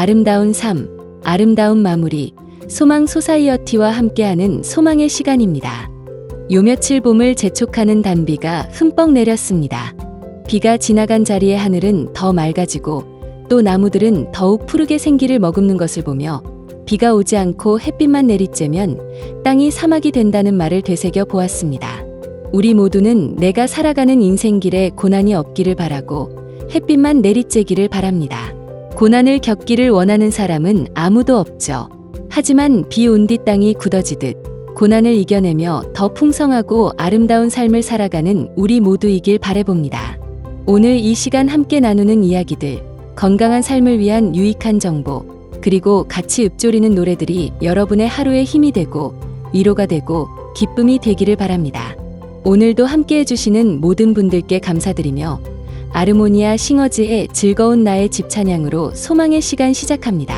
아름다운 삶, 아름다운 마무리, 소망 소사이어티와 함께하는 소망의 시간입니다. 요 며칠 봄을 재촉하는 단비가 흠뻑 내렸습니다. 비가 지나간 자리의 하늘은 더 맑아지고 또 나무들은 더욱 푸르게 생기를 머금는 것을 보며 비가 오지 않고 햇빛만 내리쬐면 땅이 사막이 된다는 말을 되새겨 보았습니다. 우리 모두는 내가 살아가는 인생길에 고난이 없기를 바라고 햇빛만 내리쬐기를 바랍니다. 고난을 겪기를 원하는 사람은 아무도 없죠. 하지만 비 온 뒤 땅이 굳어지듯 고난을 이겨내며 더 풍성하고 아름다운 삶을 살아가는 우리 모두이길 바라봅니다. 오늘 이 시간 함께 나누는 이야기들, 건강한 삶을 위한 유익한 정보, 그리고 같이 읊조리는 노래들이 여러분의 하루의 힘이 되고 위로가 되고 기쁨이 되기를 바랍니다. 오늘도 함께 해주시는 모든 분들께 감사드리며 아르모니아 싱어즈의 즐거운 나의 집 찬양으로 소망의 시간 시작합니다.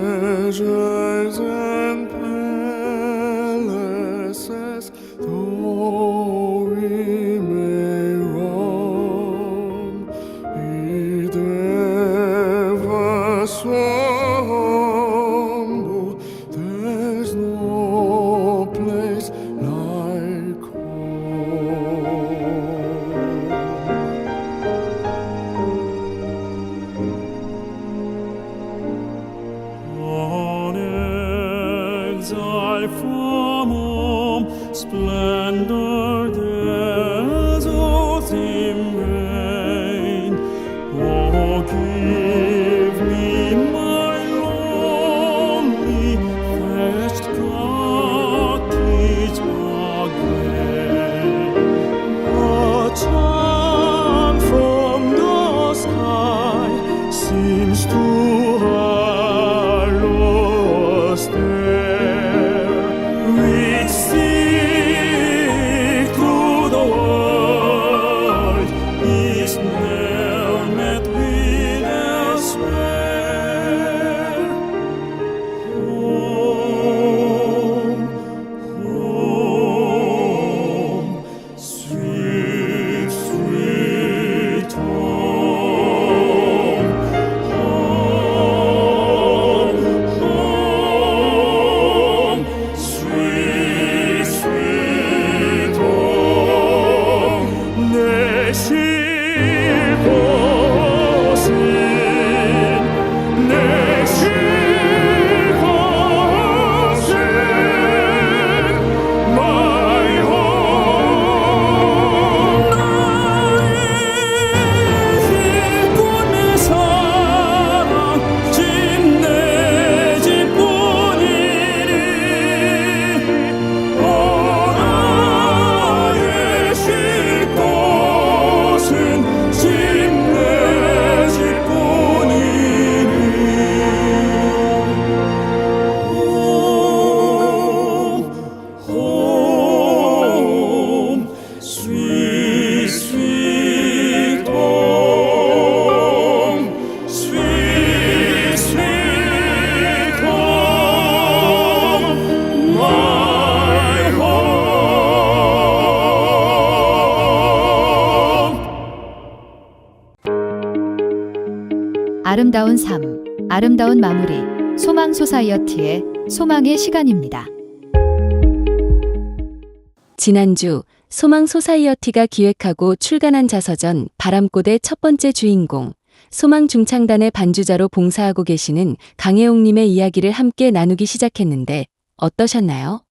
Pleasures and palaces, though we may roam, it ever so humble, there's no place like home. Exile from home, splendor deserts in vain. Oh, give me my lonely thatched cottage again. A charm from the sky seems to hallow us there. We seek through the world, is ne'er met with elsewhere. Home, home, sweet, sweet home. Home, home, sweet, sweet home. 내 쉴 곳은, 내 쉴 곳은 my home. 나의 쉴곳 내 사랑 집 내 집뿐이니 나의 쉴 곳은 집 내 집뿐이니 home, sweet, sweet home, sweet, sweet home, my home. 아름다운 삶, 아름다운 마무리, 소망 소사이어티의 소망의 시간입니다. 지난주 소망 소사이어티가 기획하고 출간한 자서전 바람꽃의 첫 번째 주인공, 소망 중창단의 반주자로 봉사하고 계시는 강혜옥님의 이야기를 함께 나누기 시작했는데 어떠셨나요?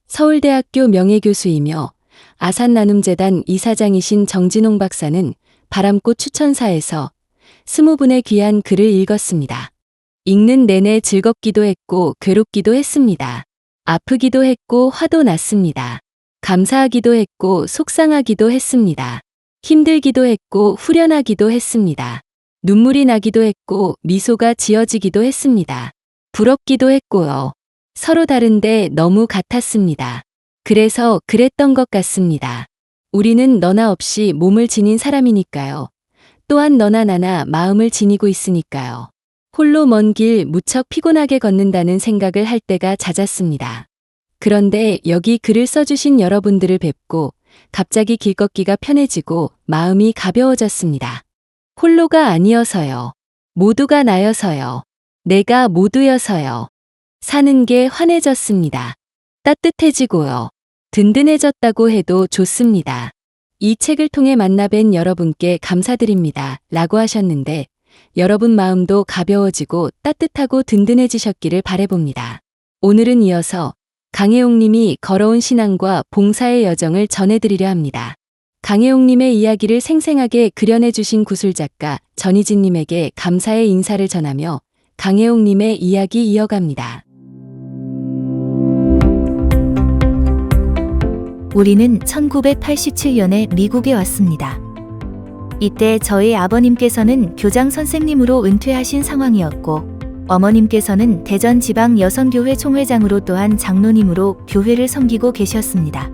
서울대학교 명예교수이며 아산나눔재단 이사장이신 정진홍 박사는 바람꽃 추천사에서 20분의 귀한 글을 읽었습니다. 읽는 내내 즐겁기도 했고 괴롭기도 했습니다. 아프기도 했고 화도 났습니다. 감사하기도 했고 속상하기도 했습니다. 힘들기도 했고 후련하기도 했습니다. 눈물이 나기도 했고 미소가 지어지기도 했습니다. 부럽기도 했고요. 서로 다른데 너무 같았습니다. 그래서 그랬던 것 같습니다. 우리는 너나 없이 몸을 지닌 사람이니까요. 또한 너나 나나 마음을 지니고 있으니까요. 홀로 먼 길 무척 피곤하게 걷는다는 생각을 할 때가 잦았습니다. 그런데 여기 글을 써주신 여러분들을 뵙고 갑자기 길 걷기가 편해지고 마음이 가벼워졌습니다. 홀로가 아니어서요. 모두가 나여서요. 내가 모두여서요. 사는 게 환해졌습니다. 따뜻해지고요. 든든해졌다고 해도 좋습니다. 이 책을 통해 만나뵌 여러분께 감사드립니다. 라고 하셨는데 여러분 마음도 가벼워지고 따뜻하고 든든해지셨기를 바라봅니다. 오늘은 이어서 강혜옥님이 걸어온 신앙과 봉사의 여정을 전해드리려 합니다. 강혜옥님의 이야기를 생생하게 그려내주신 구술작가 전희진님에게 감사의 인사를 전하며 강혜옥님의 이야기 이어갑니다. 우리는 1987년에 미국에 왔습니다. 이때 저희 아버님께서는 교장 선생님으로 은퇴하신 상황이었고 어머님께서는 대전지방 여성교회 총회장으로 또한 장로님으로 교회를 섬기고 계셨습니다.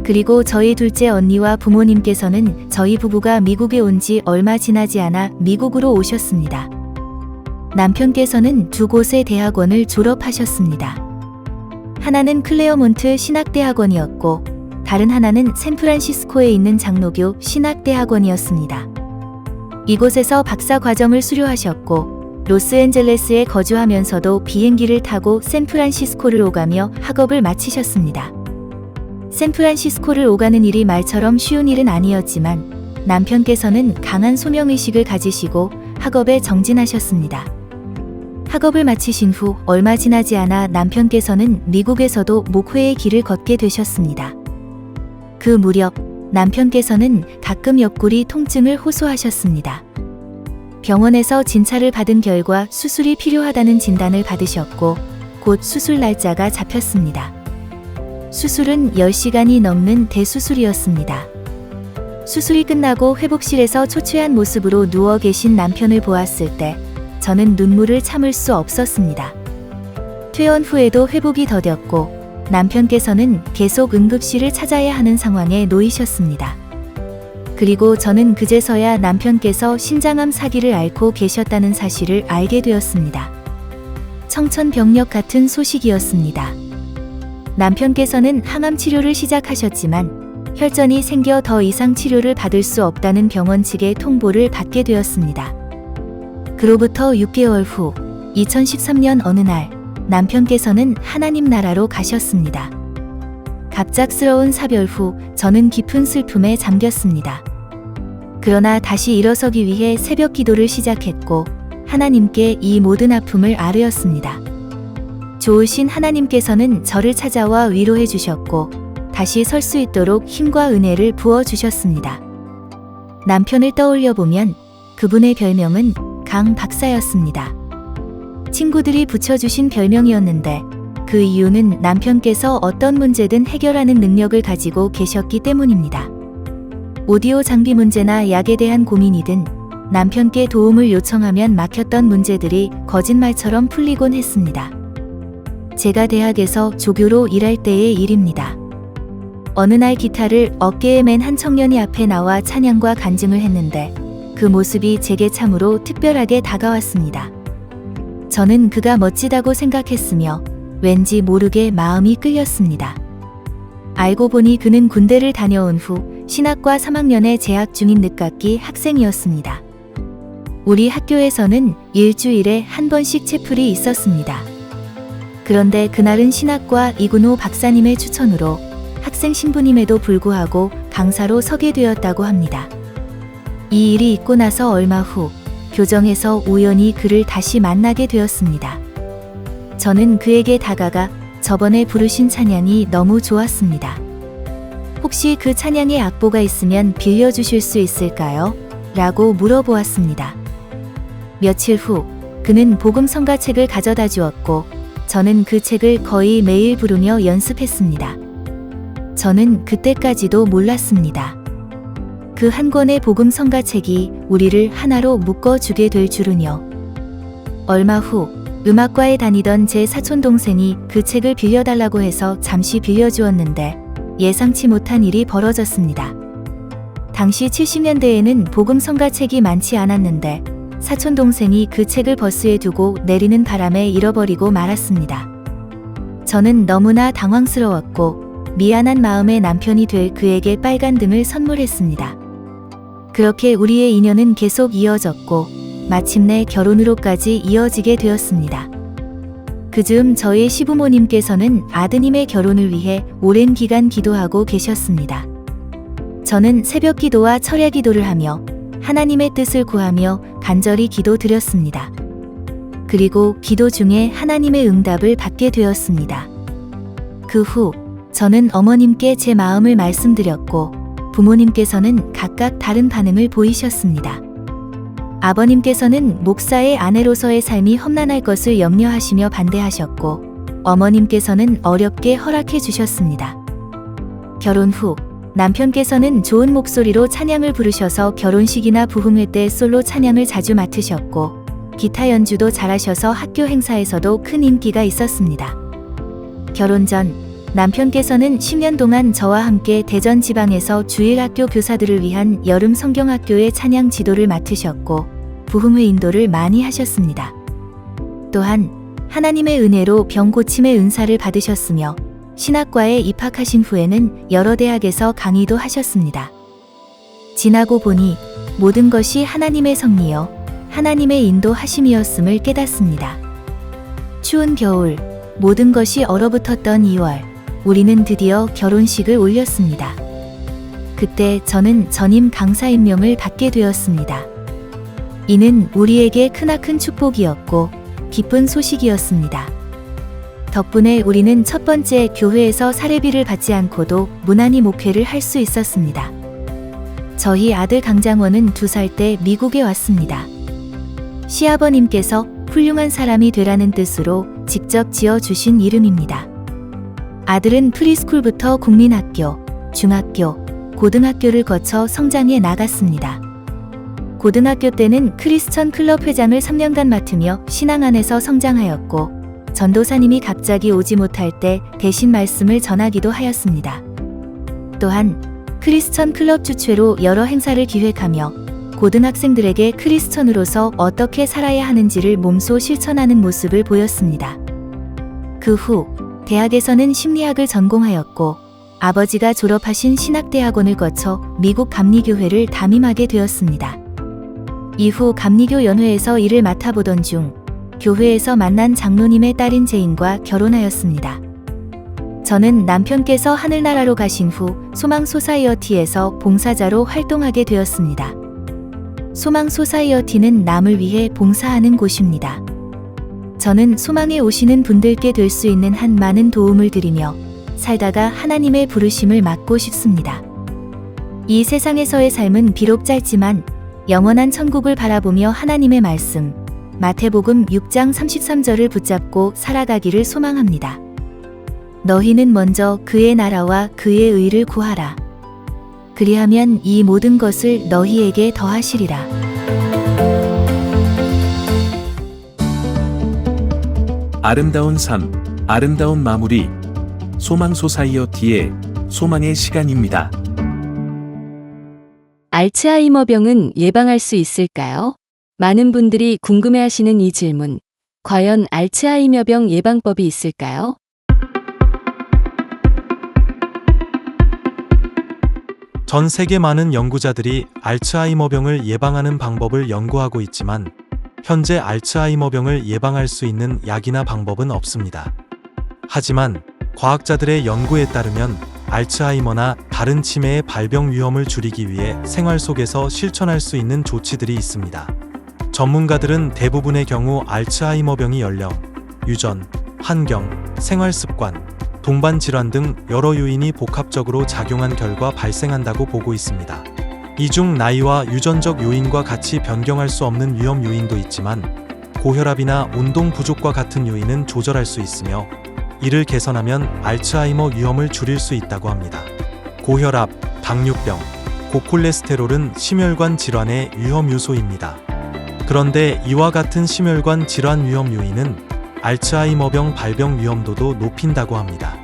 그리고 저희 둘째 언니와 부모님께서는 저희 부부가 미국에 온 지 얼마 지나지 않아 미국으로 오셨습니다. 남편께서는 두 곳의 대학원을 졸업하셨습니다. 하나는 클레어몬트 신학대학원이었고 다른 하나는 샌프란시스코에 있는 장로교 신학대학원이었습니다. 이곳에서 박사 과정을 수료하셨고 로스앤젤레스에 거주하면서도 비행기를 타고 샌프란시스코를 오가며 학업을 마치셨습니다. 샌프란시스코를 오가는 일이 말처럼 쉬운 일은 아니었지만 남편께서는 강한 소명의식을 가지시고 학업에 정진하셨습니다. 학업을 마치신 후 얼마 지나지 않아 남편께서는 미국에서도 목회의 길을 걷게 되셨습니다. 그 무렵 남편께서는 가끔 옆구리 통증을 호소하셨습니다. 병원에서 진찰을 받은 결과 수술이 필요하다는 진단을 받으셨고 곧 수술 날짜가 잡혔습니다. 수술은 10시간이 넘는 대수술이었습니다. 수술이 끝나고 회복실에서 초췌한 모습으로 누워 계신 남편을 보았을 때 저는 눈물을 참을 수 없었습니다. 퇴원 후에도 회복이 더뎠고 남편께서는 계속 응급실을 찾아야 하는 상황에 놓이셨습니다. 그리고 저는 그제서야 남편께서 신장암 사기를 앓고 계셨다는 사실을 알게 되었습니다. 청천벽력 같은 소식이었습니다. 남편께서는 항암 치료를 시작하셨지만 혈전이 생겨 더 이상 치료를 받을 수 없다는 병원 측의 통보를 받게 되었습니다. 그로부터 6개월 후 2013년 어느 날 남편께서는 하나님 나라로 가셨습니다. 갑작스러운 사별 후 저는 깊은 슬픔에 잠겼습니다. 그러나 다시 일어서기 위해 새벽 기도를 시작했고 하나님께 이 모든 아픔을 아뢰었습니다. 좋으신 하나님께서는 저를 찾아와 위로해 주셨고 다시 설 수 있도록 힘과 은혜를 부어 주셨습니다. 남편을 떠올려 보면 그분의 별명은 강 박사였습니다. 친구들이 붙여주신 별명이었는데 그 이유는 남편께서 어떤 문제든 해결하는 능력을 가지고 계셨기 때문입니다. 오디오 장비 문제나 약에 대한 고민이든 남편께 도움을 요청하면 막혔던 문제들이 거짓말처럼 풀리곤 했습니다. 제가 대학에서 조교로 일할 때의 일입니다. 어느 날 기타를 어깨에 맨 한 청년이 앞에 나와 찬양과 간증을 했는데 그 모습이 제게 참으로 특별하게 다가왔습니다. 저는 그가 멋지다고 생각했으며 왠지 모르게 마음이 끌렸습니다. 알고 보니 그는 군대를 다녀온 후 신학과 3학년에 재학 중인 늦깎이 학생이었습니다. 우리 학교에서는 일주일에 한 번씩 채플이 있었습니다. 그런데 그날은 신학과 이근호 박사님의 추천으로 학생 신분임에도 불구하고 강사로 서게 되었다고 합니다. 이 일이 있고 나서 얼마 후 교정에서 우연히 그를 다시 만나게 되었습니다. 저는 그에게 다가가 저번에 부르신 찬양이 너무 좋았습니다. 혹시 그 찬양의 악보가 있으면 빌려주실 수 있을까요? 라고 물어보았습니다. 며칠 후 그는 복음 성가책을 가져다 주었고 저는 그 책을 거의 매일 부르며 연습했습니다. 저는 그때까지도 몰랐습니다. 그 한 권의 복음 성가책이 우리를 하나로 묶어주게 될 줄은요. 얼마 후 음악과에 다니던 제 사촌 동생이 그 책을 빌려달라고 해서 잠시 빌려주었는데 예상치 못한 일이 벌어졌습니다. 당시 70년대에는 복음 성가책이 많지 않았는데 사촌 동생이 그 책을 버스에 두고 내리는 바람에 잃어버리고 말았습니다. 저는 너무나 당황스러웠고 미안한 마음에 남편이 될 그에게 빨간 등을 선물했습니다. 그렇게 우리의 인연은 계속 이어졌고 마침내 결혼으로까지 이어지게 되었습니다. 그즈음 저희 시부모님께서는 아드님의 결혼을 위해 오랜 기간 기도하고 계셨습니다. 저는 새벽 기도와 철야 기도를 하며 하나님의 뜻을 구하며 간절히 기도드렸습니다. 그리고 기도 중에 하나님의 응답을 받게 되었습니다. 그 후 저는 어머님께 제 마음을 말씀드렸고 부모님께서는 각각 다른 반응을 보이셨습니다. 아버님께서는 목사의 아내로서의 삶이 험난할 것을 염려하시며 반대하셨고 어머님께서는 어렵게 허락해 주셨습니다. 결혼 후 남편께서는 좋은 목소리로 찬양을 부르셔서 결혼식이나 부흥회 때 솔로 찬양을 자주 맡으셨고 기타 연주도 잘하셔서 학교 행사에서도 큰 인기가 있었습니다. 결혼 전 남편께서는 10년 동안 저와 함께 대전 지방에서 주일학교 교사들을 위한 여름 성경학교의 찬양 지도를 맡으셨고 부흥회 인도를 많이 하셨습니다. 또한 하나님의 은혜로 병 고침의 은사를 받으셨으며 신학과에 입학하신 후에는 여러 대학에서 강의도 하셨습니다. 지나고 보니 모든 것이 하나님의 섭리여 하나님의 인도하심이었음을 깨닫습니다. 추운 겨울, 모든 것이 얼어붙었던 2월, 우리는 드디어 결혼식을 올렸습니다. 그때 저는 전임 강사 임명을 받게 되었습니다. 이는 우리에게 크나큰 축복이었고 기쁜 소식이었습니다. 덕분에 우리는 첫 번째 교회에서 사례비를 받지 않고도 무난히 목회를 할 수 있었습니다. 저희 아들 강장원은 2살 때 미국에 왔습니다. 시아버님께서 훌륭한 사람이 되라는 뜻으로 직접 지어주신 이름입니다. 아들은 프리스쿨부터 국민학교, 중학교, 고등학교를 거쳐 성장해 나갔습니다. 고등학교 때는 크리스천 클럽 회장을 3년간 맡으며 신앙 안에서 성장하였고 전도사님이 갑자기 오지 못할 때 대신 말씀을 전하기도 하였습니다. 또한 크리스천 클럽 주최로 여러 행사를 기획하며 고등학생들에게 크리스천으로서 어떻게 살아야 하는지를 몸소 실천하는 모습을 보였습니다. 그 후 대학에서는 심리학을 전공하였고 아버지가 졸업하신 신학대학원을 거쳐 미국 감리교회를 담임하게 되었습니다. 이후 감리교 연회에서 일을 맡아보던 중 교회에서 만난 장로님의 딸인 제인과 결혼하였습니다. 저는 남편께서 하늘나라로 가신 후 소망 소사이어티에서 봉사자로 활동하게 되었습니다. 소망 소사이어티는 남을 위해 봉사하는 곳입니다. 저는 소망에 오시는 분들께 될 수 있는 한 많은 도움을 드리며 살다가 하나님의 부르심을 맡고 싶습니다. 이 세상에서의 삶은 비록 짧지만 영원한 천국을 바라보며 하나님의 말씀, 마태복음 6장 33절을 붙잡고 살아가기를 소망합니다. 너희는 먼저 그의 나라와 그의 의를 구하라. 그리하면 이 모든 것을 너희에게 더하시리라. 아름다운 삶, 아름다운 마무리. 소망 소사이어티의 소망의 시간입니다. 알츠하이머병은 예방할 수 있을까요? 많은 분들이 궁금해하시는 이 질문. 과연 알츠하이머병 예방법이 있을까요? 전 세계 많은 연구자들이 알츠하이머병을 예방하는 방법을 연구하고 있지만 현재 알츠하이머병을 예방할 수 있는 약이나 방법은 없습니다. 하지만 과학자들의 연구에 따르면 알츠하이머나 다른 치매의 발병 위험을 줄이기 위해 생활 속에서 실천할 수 있는 조치들이 있습니다. 전문가들은 대부분의 경우 알츠하이머병이 연령, 유전, 환경, 생활 습관, 동반 질환 등 여러 요인이 복합적으로 작용한 결과 발생한다고 보고 있습니다. 이 중 나이와 유전적 요인과 같이 변경할 수 없는 위험 요인도 있지만 고혈압이나 운동 부족과 같은 요인은 조절할 수 있으며 이를 개선하면 알츠하이머 위험을 줄일 수 있다고 합니다. 고혈압, 당뇨병, 고콜레스테롤은 심혈관 질환의 위험 요소입니다. 그런데 이와 같은 심혈관 질환 위험 요인은 알츠하이머병 발병 위험도도 높인다고 합니다.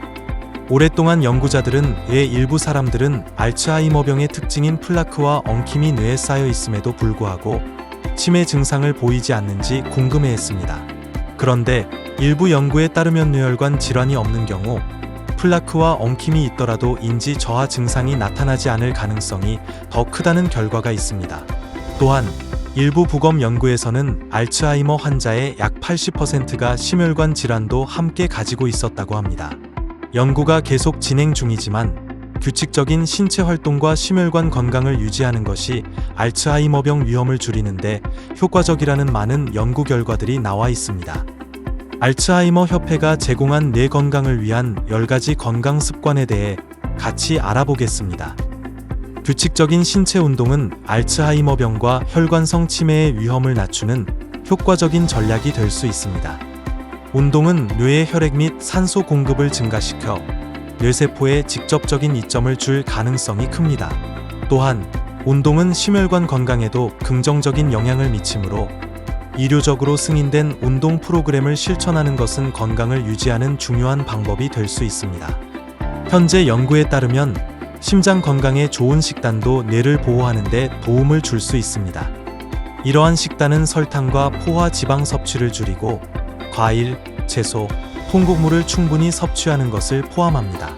오랫동안 연구자들은 왜 일부 사람들은 알츠하이머병의 특징인 플라크와 엉킴이 뇌에 쌓여 있음에도 불구하고 치매 증상을 보이지 않는지 궁금해했습니다. 그런데 일부 연구에 따르면 뇌혈관 질환이 없는 경우 플라크와 엉킴이 있더라도 인지 저하 증상이 나타나지 않을 가능성이 더 크다는 결과가 있습니다. 또한 일부 부검 연구에서는 알츠하이머 환자의 약 80%가 심혈관 질환도 함께 가지고 있었다고 합니다. 연구가 계속 진행 중이지만 규칙적인 신체 활동과 심혈관 건강을 유지하는 것이 알츠하이머병 위험을 줄이는데 효과적이라는 많은 연구 결과들이 나와 있습니다. 알츠하이머 협회가 제공한 뇌 건강을 위한 10가지 건강 습관에 대해 같이 알아보겠습니다. 규칙적인 신체 운동은 알츠하이머병과 혈관성 치매의 위험을 낮추는 효과적인 전략이 될 수 있습니다. 운동은 뇌의 혈액 및 산소 공급을 증가시켜 뇌세포에 직접적인 이점을 줄 가능성이 큽니다. 또한 운동은 심혈관 건강에도 긍정적인 영향을 미치므로 의료적으로 승인된 운동 프로그램을 실천하는 것은 건강을 유지하는 중요한 방법이 될 수 있습니다. 현재 연구에 따르면 심장 건강에 좋은 식단도 뇌를 보호하는 데 도움을 줄 수 있습니다. 이러한 식단은 설탕과 포화 지방 섭취를 줄이고 과일, 채소, 통곡물을 충분히 섭취하는 것을 포함합니다.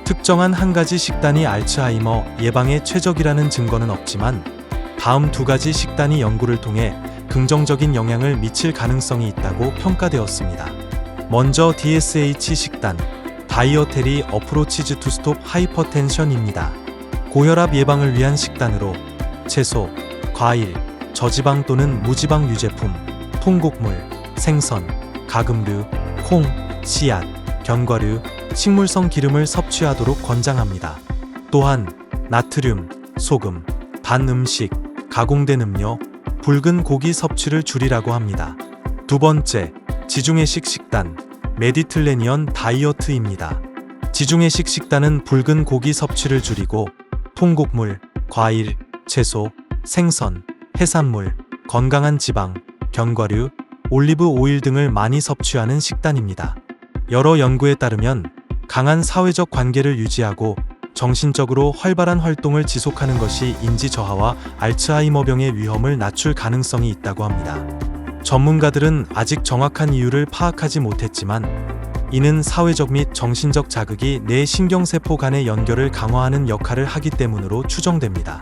특정한 한 가지 식단이 알츠하이머 예방에 최적이라는 증거는 없지만 다음 2가지 식단이 연구를 통해 긍정적인 영향을 미칠 가능성이 있다고 평가되었습니다. 먼저 DSH 식단, 다이어테리 어프로치즈 투 스톱 하이퍼텐션입니다. 고혈압 예방을 위한 식단으로 채소, 과일, 저지방 또는 무지방 유제품, 통곡물, 생선, 가금류, 콩, 씨앗, 견과류, 식물성 기름을 섭취하도록 권장합니다. 또한 나트륨, 소금, 단 음식, 가공된 음료, 붉은 고기 섭취를 줄이라고 합니다. 2번째, 지중해식 식단, 메디틀레니언 다이어트입니다. 지중해식 식단은 붉은 고기 섭취를 줄이고 통곡물, 과일, 채소, 생선, 해산물, 건강한 지방, 견과류, 올리브 오일 등을 많이 섭취하는 식단입니다. 여러 연구에 따르면 강한 사회적 관계를 유지하고 정신적으로 활발한 활동을 지속하는 것이 인지 저하와 알츠하이머병의 위험을 낮출 가능성이 있다고 합니다. 전문가들은 아직 정확한 이유를 파악하지 못했지만 이는 사회적 및 정신적 자극이 뇌 신경세포 간의 연결을 강화하는 역할을 하기 때문으로 추정됩니다.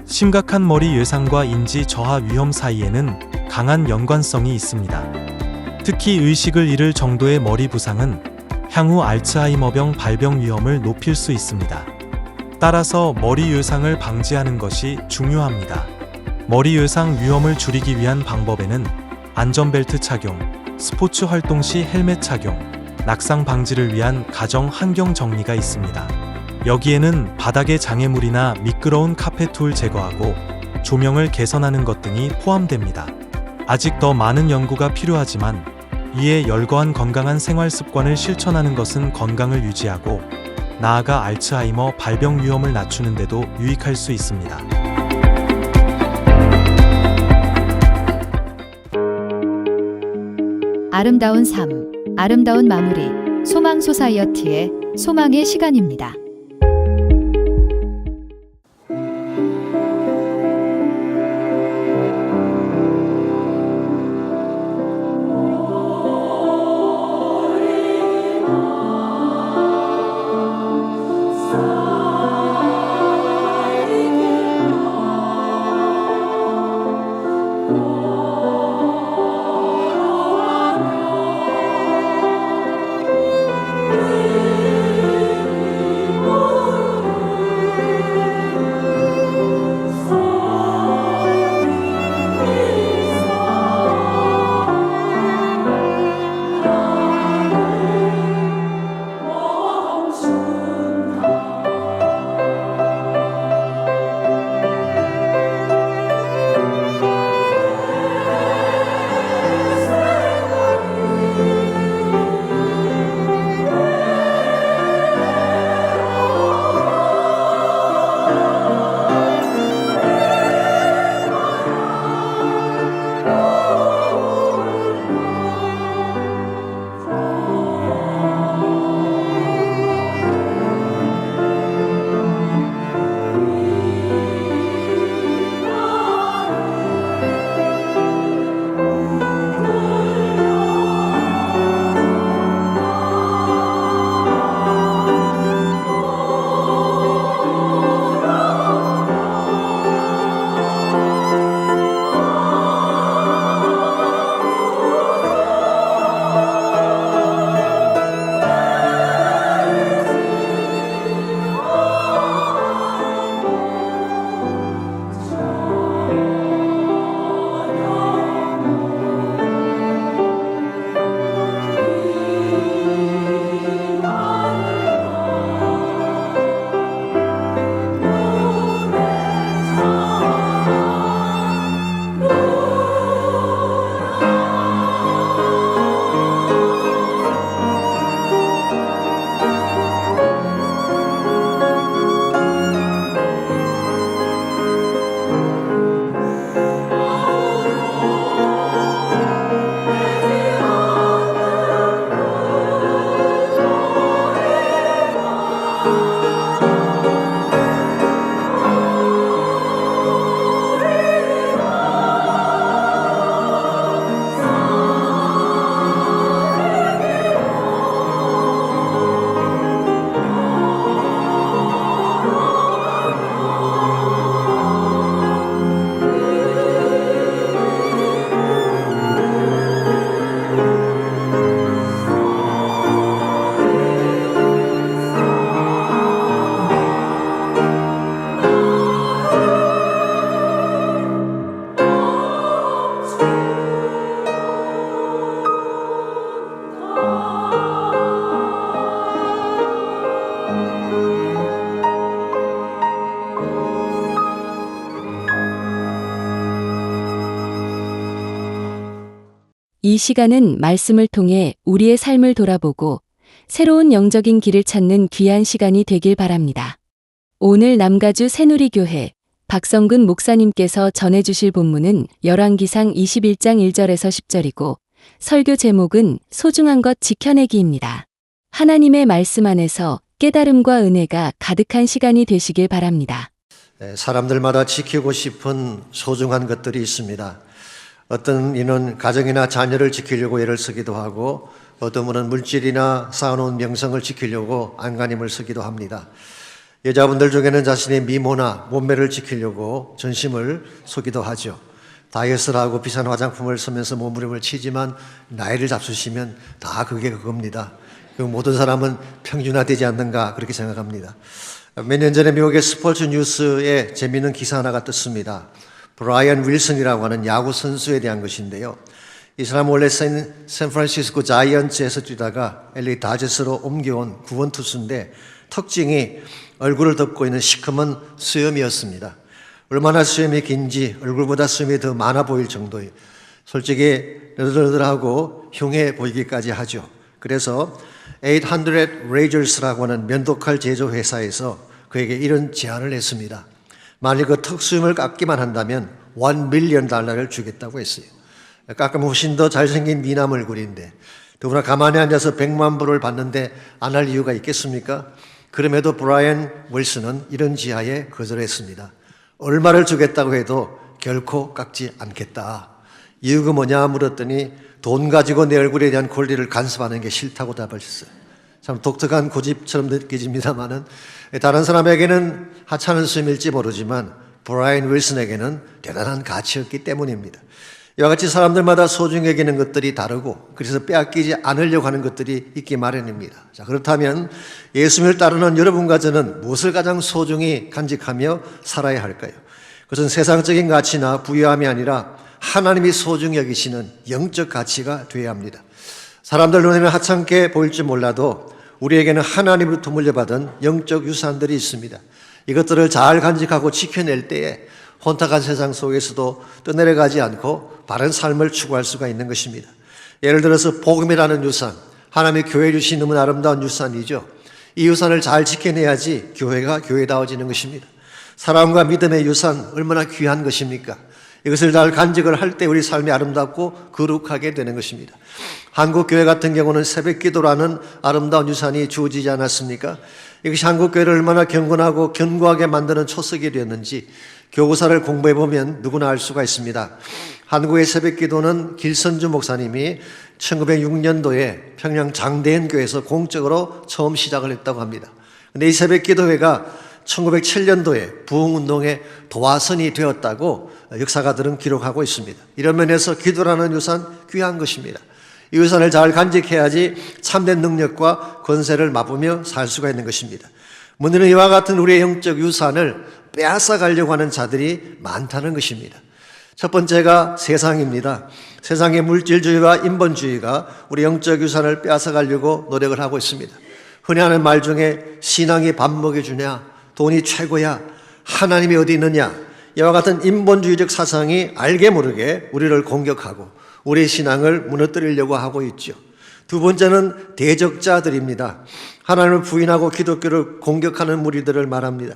심각한 머리 외상과 인지 저하 위험 사이에는 강한 연관성이 있습니다. 특히 의식을 잃을 정도의 머리 부상은 향후 알츠하이머병 발병 위험을 높일 수 있습니다. 따라서 머리 외상을 방지하는 것이 중요합니다. 머리 외상 위험을 줄이기 위한 방법에는 안전벨트 착용, 스포츠 활동 시 헬멧 착용, 낙상 방지를 위한 가정 환경 정리가 있습니다. 여기에는 바닥의 장애물이나 미끄러운 카펫 툴 제거하고 조명을 개선하는 것 등이 포함됩니다. 아직 더 많은 연구가 필요하지만 이에 열거한 건강한 생활 습관을 실천하는 것은 건강을 유지하고 나아가 알츠하이머 발병 위험을 낮추는 데도 유익할 수 있습니다. 아름다운 삶, 아름다운 마무리, 소망 소사이어티의 소망의 시간입니다. 이 시간은 말씀을 통해 우리의 삶을 돌아보고 새로운 영적인 길을 찾는 귀한 시간이 되길 바랍니다. 오늘 남가주 새누리교회 박성근 목사님께서 전해주실 본문은 열왕기상 21장 1절에서 10절이고 설교 제목은 소중한 것 지켜내기입니다. 하나님의 말씀 안에서 깨달음과 은혜가 가득한 시간이 되시길 바랍니다. 사람들마다 지키고 싶은 소중한 것들이 있습니다. 어떤 이는 가정이나 자녀를 지키려고 애를 쓰기도 하고 어떤 분은 물질이나 쌓아놓은 명성을 지키려고 안간힘을 쓰기도 합니다. 여자분들 중에는 자신의 미모나 몸매를 지키려고 전심을 쏘기도 하죠. 다이어트를 하고 비싼 화장품을 쓰면서 몸부림을 치지만 나이를 잡수시면 다 그게 그겁니다. 그 모든 사람은 평준화되지 않는가 그렇게 생각합니다. 몇 년 전에 미국의 스포츠 뉴스에 재미있는 기사 하나가 떴습니다. 브라이언 윌슨이라고 하는 야구 선수에 대한 것인데요. 이 사람은 원래 샌프란시스코 자이언츠에서 뛰다가 LA 다저스로 옮겨온 구원 투수인데 특징이 얼굴을 덮고 있는 시커먼 수염이었습니다. 얼마나 수염이 긴지 얼굴보다 수염이 더 많아 보일 정도예요. 솔직히 너덜너덜하고 흉해 보이기까지 하죠. 그래서 800 Razors라고 하는 면도칼 제조 회사에서 그에게 이런 제안을 했습니다. 만일 그 턱수염을 깎기만 한다면 $1 million 주겠다고 했어요. 깎으면 훨씬 더 잘생긴 미남 얼굴인데 더구나 가만히 앉아서 100만 불을 받는데 안 할 이유가 있겠습니까? 그럼에도 브라이언 윌슨은 이런 지하에 거절했습니다. 얼마를 주겠다고 해도 결코 깎지 않겠다. 이유가 뭐냐 물었더니 돈 가지고 내 얼굴에 대한 권리를 간섭하는 게 싫다고 답했어요. 참 독특한 고집처럼 느껴집니다만은 다른 사람에게는 하찮은 수임일지 모르지만 브라이언 윌슨에게는 대단한 가치였기 때문입니다. 이와 같이 사람들마다 소중히 여기는 것들이 다르고 그래서 빼앗기지 않으려고 하는 것들이 있기 마련입니다. 자, 그렇다면 예수님을 따르는 여러분과 저는 무엇을 가장 소중히 간직하며 살아야 할까요? 그것은 세상적인 가치나 부유함이 아니라 하나님이 소중히 여기시는 영적 가치가 되어야 합니다. 사람들 눈에는 하찮게 보일지 몰라도 우리에게는 하나님으로부터 물려받은 영적 유산들이 있습니다. 이것들을 잘 간직하고 지켜낼 때에 혼탁한 세상 속에서도 떠내려가지 않고 바른 삶을 추구할 수가 있는 것입니다. 예를 들어서 복음이라는 유산, 하나님의 교회 주신 너무나 아름다운 유산이죠. 이 유산을 잘 지켜내야지 교회가 교회다워지는 것입니다. 사랑과 믿음의 유산 얼마나 귀한 것입니까? 이것을 잘 간직을 할 때 우리 삶이 아름답고 거룩하게 되는 것입니다. 한국교회 같은 경우는 새벽기도라는 아름다운 유산이 주어지지 않았습니까? 이것이 한국교회를 얼마나 경건하고 견고하게 만드는 초석이 되었는지 교구사를 공부해보면 누구나 알 수가 있습니다. 한국의 새벽기도는 길선주 목사님이 1906년도에 평양 장대현교회에서 공적으로 처음 시작을 했다고 합니다. 그런데 이 새벽기도회가 1907년도에 부흥운동의 도화선이 되었다고 역사가들은 기록하고 있습니다. 이런 면에서 기도라는 유산 귀한 것입니다. 이 유산을 잘 간직해야지 참된 능력과 권세를 맛보며 살 수가 있는 것입니다. 문제는 이와 같은 우리의 영적 유산을 빼앗아 가려고 하는 자들이 많다는 것입니다. 첫 번째가 세상입니다. 세상의 물질주의와 인본주의가 우리 영적 유산을 빼앗아 가려고 노력을 하고 있습니다. 흔히 하는 말 중에 신앙이 밥 먹여주냐, 돈이 최고야, 하나님이 어디 있느냐, 이와 같은 인본주의적 사상이 알게 모르게 우리를 공격하고 우리의 신앙을 무너뜨리려고 하고 있죠. 두 번째는 대적자들입니다. 하나님을 부인하고 기독교를 공격하는 무리들을 말합니다.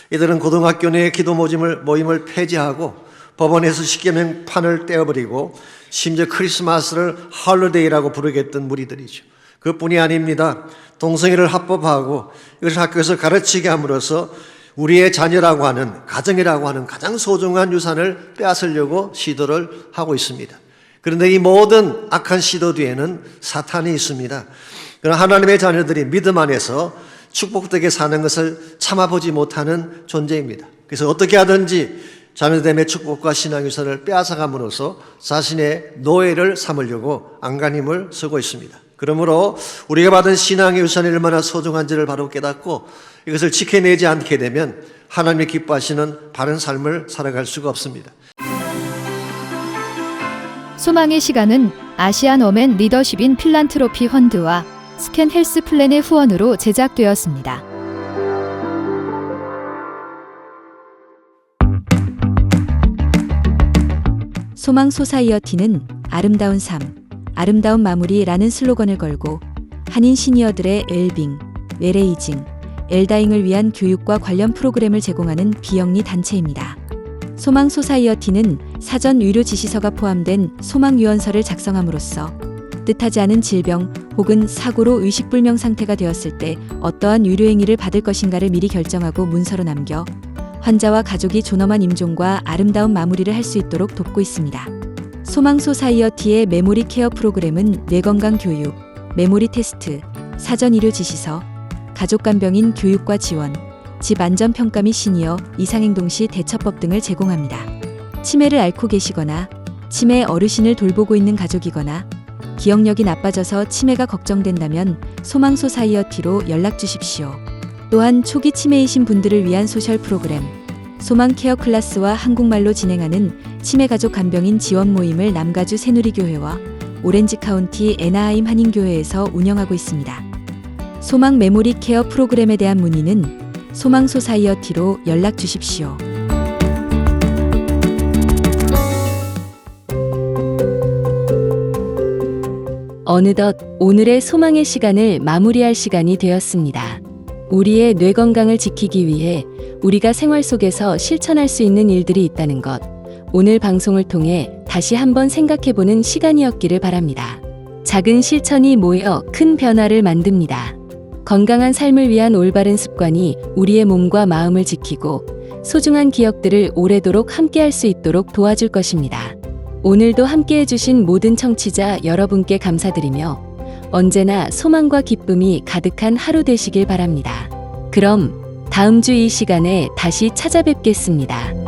이들은 고등학교 내 기도 모임을 폐지하고 법원에서 십계명판을 떼어버리고 심지어 크리스마스를 헐리데이라고 부르겠던 무리들이죠. 그뿐이 아닙니다. 동성애를 합법화하고 이것을 학교에서 가르치게 함으로써 우리의 자녀라고 하는 가정이라고 하는 가장 소중한 유산을 빼앗으려고 시도를 하고 있습니다. 그런데 이 모든 악한 시도 뒤에는 사탄이 있습니다. 그러나 하나님의 자녀들이 믿음 안에서 축복되게 사는 것을 참아보지 못하는 존재입니다. 그래서 어떻게 하든지 자녀됨의 축복과 신앙 유산을 빼앗아감으로써 자신의 노예를 삼으려고 안간힘을 쓰고 있습니다. 그러므로 우리가 받은 신앙의 유산이 얼마나 소중한지를 바로 깨닫고 이것을 지켜내지 않게 되면 하나님이 기뻐하시는 바른 삶을 살아갈 수가 없습니다. 소망의 시간은 아시안 어맨 리더십인 필란트로피 펀드와 스캔 헬스 플랜의 후원으로 제작되었습니다. 소망 소사이어티는 아름다운 삶, 아름다운 마무리라는 슬로건을 걸고 한인 시니어들의 웰빙, 웰에이징, 엘다잉을 위한 교육과 관련 프로그램을 제공하는 비영리 단체입니다. 소망 소사이어티는 사전 의료 지시서가 포함된 소망 유언서를 작성함으로써 뜻하지 않은 질병 혹은 사고로 의식불명 상태가 되었을 때 어떠한 의료 행위를 받을 것인가를 미리 결정하고 문서로 남겨 환자와 가족이 존엄한 임종과 아름다운 마무리를 할 수 있도록 돕고 있습니다. 소망 소사이어티의 메모리 케어 프로그램은 뇌건강 교육, 메모리 테스트, 사전 의료 지시서, 가족 간병인 교육과 지원, 집 안전 평가 및 시니어 이상행동 시 대처법 등을 제공합니다. 치매를 앓고 계시거나 치매 어르신을 돌보고 있는 가족이거나 기억력이 나빠져서 치매가 걱정된다면 소망 소사이어티로 연락 주십시오. 또한 초기 치매이신 분들을 위한 소셜 프로그램 소망 케어 클래스와 한국말로 진행하는 치매 가족 간병인 지원 모임을 남가주 새누리교회와 오렌지 카운티 애나하임 한인교회에서 운영하고 있습니다. 소망 메모리 케어 프로그램에 대한 문의는 소망 소사이어티로 연락 주십시오. 어느덧 오늘의 소망의 시간을 마무리할 시간이 되었습니다. 우리의 뇌 건강을 지키기 위해 우리가 생활 속에서 실천할 수 있는 일들이 있다는 것, 오늘 방송을 통해 다시 한번 생각해보는 시간이었기를 바랍니다. 작은 실천이 모여 큰 변화를 만듭니다. 건강한 삶을 위한 올바른 습관이 우리의 몸과 마음을 지키고 소중한 기억들을 오래도록 함께할 수 있도록 도와줄 것입니다. 오늘도 함께해주신 모든 청취자 여러분께 감사드리며 언제나 소망과 기쁨이 가득한 하루 되시길 바랍니다. 그럼 다음 주 이 시간에 다시 찾아뵙겠습니다.